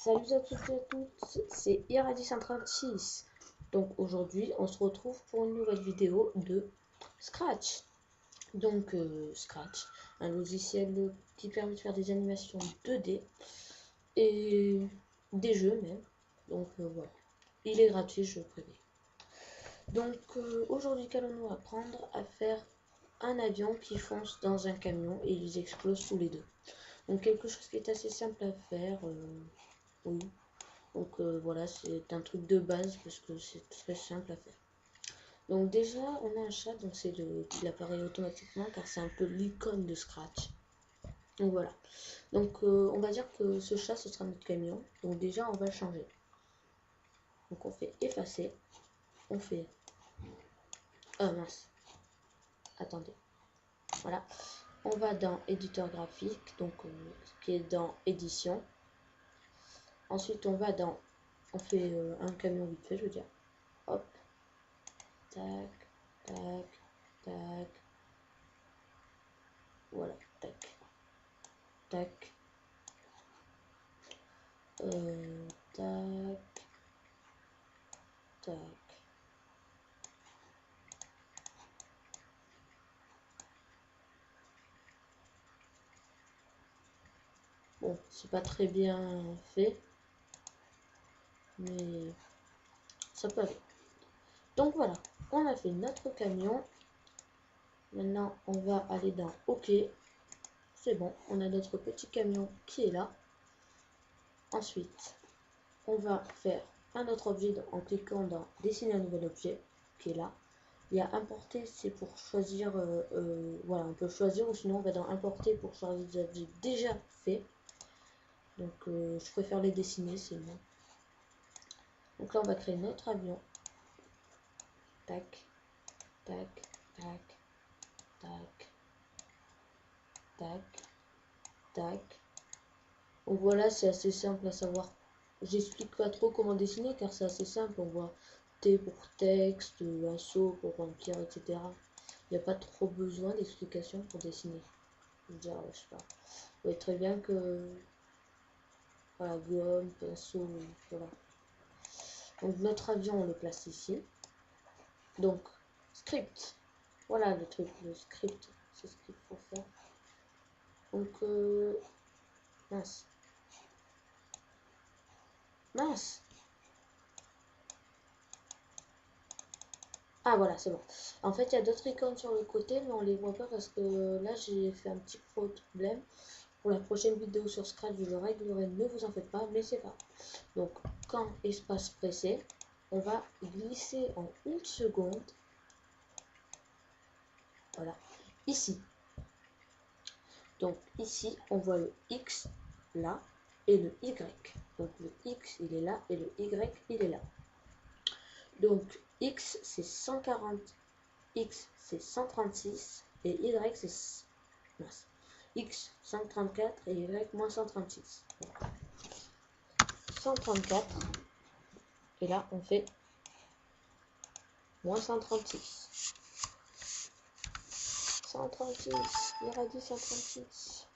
Salut à toutes et à tous, c'est Iradi136. Donc aujourd'hui, on se retrouve pour une nouvelle vidéo de Scratch. Donc Scratch, un logiciel qui permet de faire des animations 2D et des jeux même. Donc voilà, il est gratuit, je préviens. Donc aujourd'hui, qu'allons-nous apprendre à faire un avion qui fonce dans un camion et ils explosent tous les deux. Donc quelque chose qui est assez simple à faire, oui. Donc voilà, c'est un truc de base parce que c'est très simple à faire. Donc déjà, on a un chat, donc c'est qui apparaît automatiquement car c'est un peu l'icône de Scratch. Donc voilà. Donc on va dire que ce chat, ce sera notre camion. Donc déjà, on va le changer. Donc on fait effacer. On fait... Oh mince. Attendez. Voilà. On va dans éditeur graphique, donc qui est dans édition. Ensuite, on va dans... On fait un camion vite fait, je veux dire. Hop. Tac, tac, tac. Voilà, tac, tac, tac, tac. Bon, c'est pas très bien fait, mais ça peut aller. Donc voilà, on a fait notre camion. Maintenant, on va aller dans OK. C'est bon, on a notre petit camion qui est là. Ensuite, on va faire un autre objet en cliquant dans dessiner un nouvel objet qui est là. Il y a importer, c'est pour choisir, voilà, on peut choisir, ou sinon on va dans importer pour choisir des objets déjà faits. Donc je préfère les dessiner, c'est mieux. Donc là on va créer notre avion. Tac, tac, tac, tac, tac, tac. Donc voilà, c'est assez simple à savoir. J'explique pas trop comment dessiner car c'est assez simple. On voit T pour texte, un saut pour remplir, etc. Il n'y a pas trop besoin d'explication pour dessiner. Je veux dire, je sais pas. Vous voyez très bien que voilà, gomme, pinceau, voilà. Donc notre avion, on le place ici. Donc, script. Voilà le truc, le script. C'est ce qu'il faut faire. Donc, mince. Mince. Ah voilà, c'est bon. En fait, il y a d'autres icônes sur le côté, mais on les voit pas parce que là, j'ai fait un petit problème. Pour la prochaine vidéo sur Scratch, je le réglerai, ne vous en faites pas, mais c'est pas. Donc, quand espace pressé, on va glisser en une seconde. Voilà, ici. Donc ici, on voit le X là et le Y. Donc le X, il est là et le Y, il est là. Donc X, c'est 140, X, c'est 136 et Y, c'est... Mince. X, 134 et Y, moins 136. 134. Et là, on fait moins 136. 136, il a dit 136.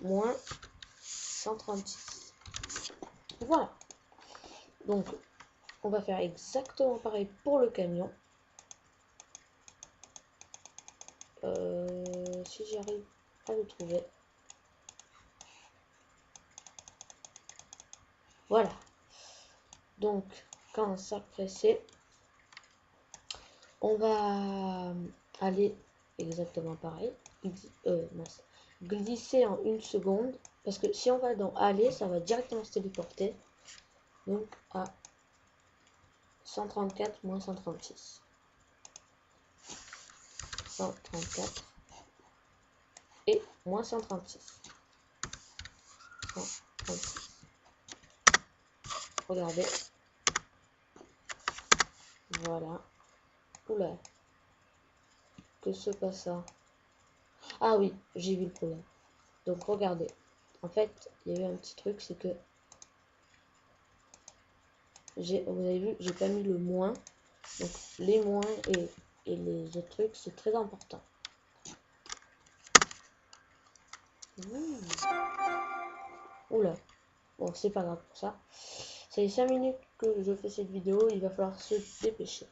Moins 136. Voilà. Donc, on va faire exactement pareil pour le camion. Si j'arrive à le trouver. Voilà. Donc, quand ça pressé, on va aller exactement pareil. Glisser en une seconde. Parce que si on va dans aller, ça va directement se téléporter. Donc, à 134 moins 136. 134 et moins 136. 136. Regardez. Voilà. Oula. Que se passe ça? Ah oui, j'ai vu le problème. Donc regardez. En fait, il y a eu un petit truc, c'est que vous avez vu, j'ai pas mis le moins. Donc les moins et les autres trucs, c'est très important. Oula. Bon, c'est pas grave pour ça. Ça fait 5 minutes que je fais cette vidéo, il va falloir se dépêcher.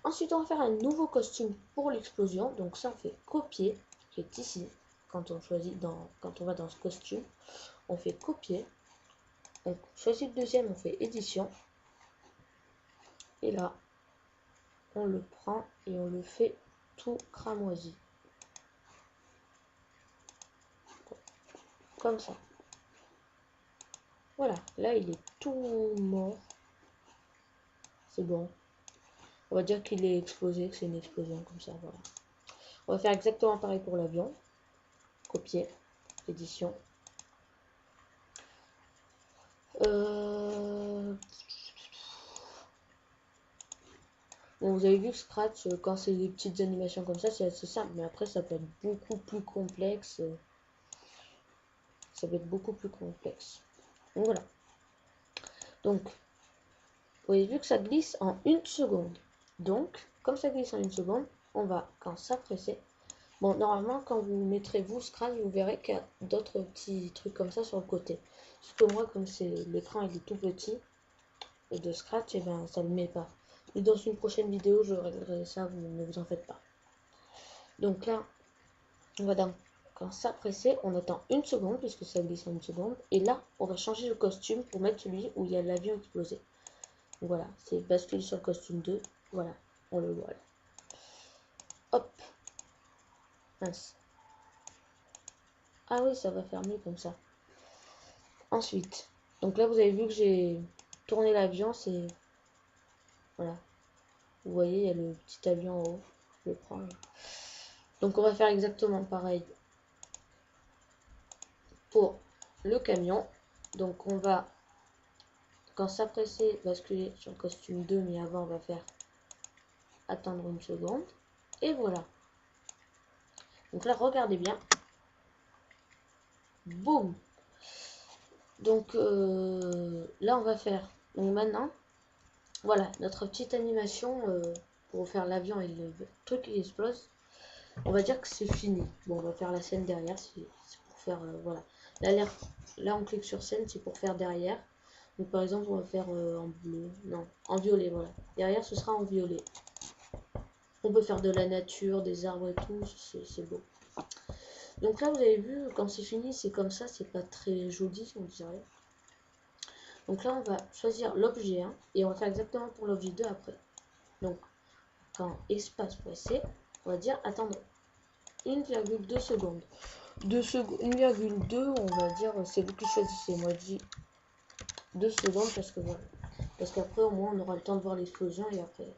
Ensuite, on va faire un nouveau costume pour l'explosion. Donc ça, on fait copier, qui est ici. Quand on choisit quand on va dans ce costume, on fait copier. On choisit le deuxième, on fait édition. Et là, on le prend et on le fait tout cramoisi. Comme ça. Voilà, là il est tout mort. C'est bon. On va dire qu'il est explosé, que c'est une explosion comme ça, voilà. On va faire exactement pareil pour l'avion. Copier, édition. Bon, vous avez vu que Scratch, quand c'est des petites animations comme ça, c'est assez simple. Mais après, ça peut être beaucoup plus complexe. Ça peut être beaucoup plus complexe. Donc voilà. Donc, vous avez vu que ça glisse en 1 seconde. Donc, comme ça glisse en 1 seconde, on va, quand ça presser. Bon, normalement, quand vous mettrez vous Scratch, vous verrez qu'il y a d'autres petits trucs comme ça sur le côté. Parce que moi, comme c'est l'écran il est tout petit, et de Scratch, et ben ça ne le met pas. Et dans une prochaine vidéo, je réglerai ça, ne vous en faites pas. Donc là, on va quand ça pressé, on attend 1 seconde, puisque ça glisse en 1 seconde. Et là, on va changer le costume pour mettre celui où il y a l'avion explosé. Donc voilà, c'est basculer sur le costume 2. Voilà, on le voit là. Hop. Mince. Ah oui, ça va faire mieux comme ça. Ensuite, donc là, vous avez vu que j'ai tourné l'avion, c'est... Voilà. Vous voyez, il y a le petit avion en haut. Je le prends. Donc on va faire exactement pareil pour le camion. Donc on va, quand ça pressé, basculer sur le costume 2, mais avant on va faire attendre 1 seconde. Et voilà. Donc là, regardez bien. Boum. Donc là, on va faire. Donc maintenant, voilà, notre petite animation pour faire l'avion et le truc qui explose. On va dire que c'est fini. Bon, on va faire la scène derrière. C'est pour faire, voilà. Là, on clique sur scène, c'est pour faire derrière. Donc par exemple, on va faire en bleu. Non, en violet, voilà. Derrière, ce sera en violet. On peut faire de la nature, des arbres et tout. C'est beau. Donc là, vous avez vu, quand c'est fini, c'est comme ça. C'est pas très joli, on dirait. Donc là, on va choisir l'objet 1 et on va faire exactement pour l'objet 2 après. Donc, quand espace pressé, on va dire attendre 1,2 secondes. 1,2, on va dire, c'est vous qui choisissez. Moi, je dis 2 secondes parce que voilà. Parce qu'après, au moins, on aura le temps de voir l'explosion et après.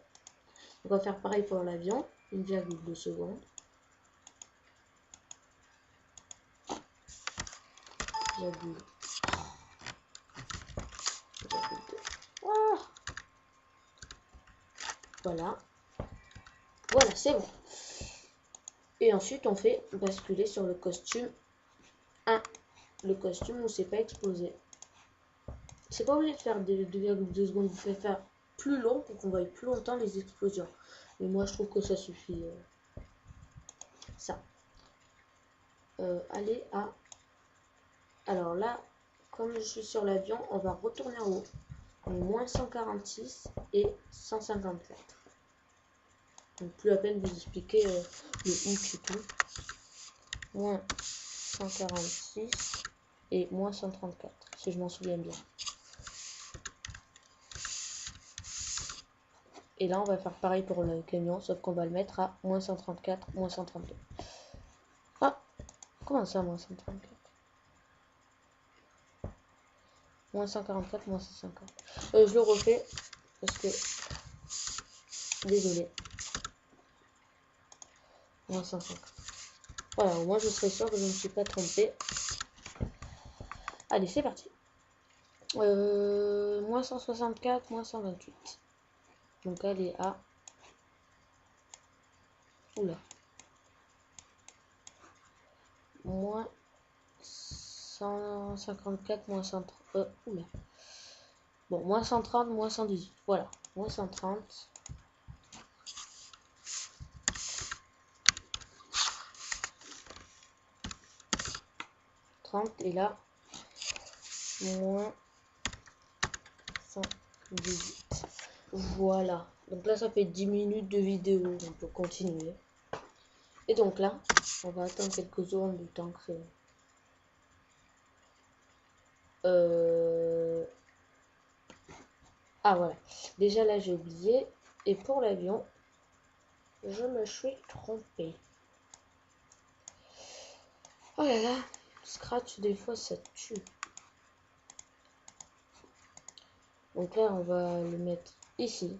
On va faire pareil pour l'avion. 1,2 secondes. Ah, voilà. Voilà, c'est bon. Et ensuite, on fait basculer sur le costume 1. Le costume où c'est pas explosé. C'est pas obligé de faire 2,2 secondes. Vous pouvez faire plus long pour qu'on voie plus longtemps les explosions. Mais moi, je trouve que ça suffit. Ça. Allez à... Alors là, comme je suis sur l'avion, on va retourner en haut. Moins 146 et 154. Donc plus la peine de vous expliquer le hook et tout. Moins 146 et moins 134, si je m'en souviens bien. Et là, on va faire pareil pour le camion, sauf qu'on va le mettre à moins 134, moins 132. Ah, comment ça, moins 134? Moins 144, moins 150. Je le refais, parce que... Désolé. Moins 150. Voilà, au moins je serai sûr que je ne me suis pas trompé. Allez, c'est parti. Moins 164, moins 128. Donc allez à... Oula. Moins 154, moins 130. Oula. Bon, moins 130, moins 118. Voilà. Moins 130. Et là, moins 18. Voilà. Donc là, ça fait 10 minutes de vidéo. On peut continuer. Et donc là, on va attendre quelques secondes du temps que... Ah voilà. Déjà là, j'ai oublié. Et pour l'avion, je me suis trompée. Oh là là. Scratch, des fois, ça tue. Donc là, on va le mettre ici.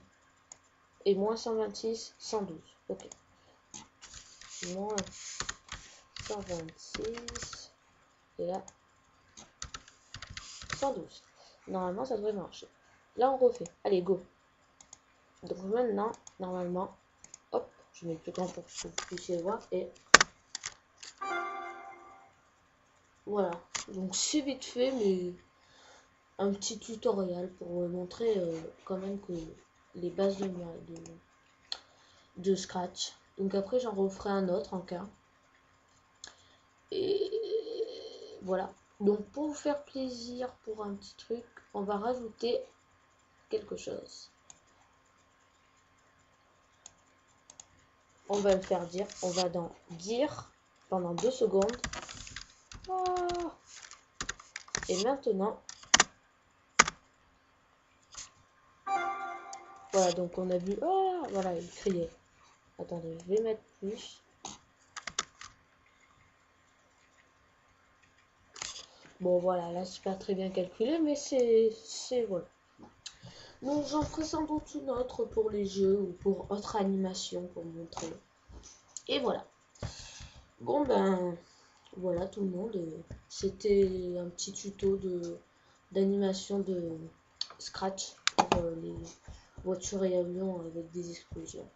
Et moins 126, 112. Ok. Moins 126. Et là, 112. Normalement, ça devrait marcher. Là, on refait. Allez, go. Donc maintenant, normalement, hop, je mets plus grand pour que vous puissiez voir. Et voilà. Donc c'est vite fait, mais un petit tutoriel pour vous montrer quand même que les bases de Scratch. Donc après, j'en referai un autre en cas. Et voilà. Donc pour vous faire plaisir, pour un petit truc, on va rajouter quelque chose. On va le faire dire. On va dans dire pendant 2 secondes. Oh. Et maintenant, voilà, donc on a vu. Oh, voilà, il criait. Attendez, je vais mettre plus. Bon, voilà, là, c'est pas très bien calculé, mais c'est voilà. Donc, j'en ferai sans doute une autre pour les jeux ou pour autre animation pour montrer. Et voilà. Bon, ben, voilà tout le monde. C'était un petit tuto d'animation de Scratch pour les voitures et avions avec des explosions.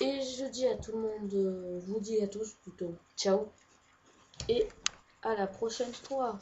Et je dis à tout le monde, je vous dis à tous plutôt, ciao et à la prochaine fois.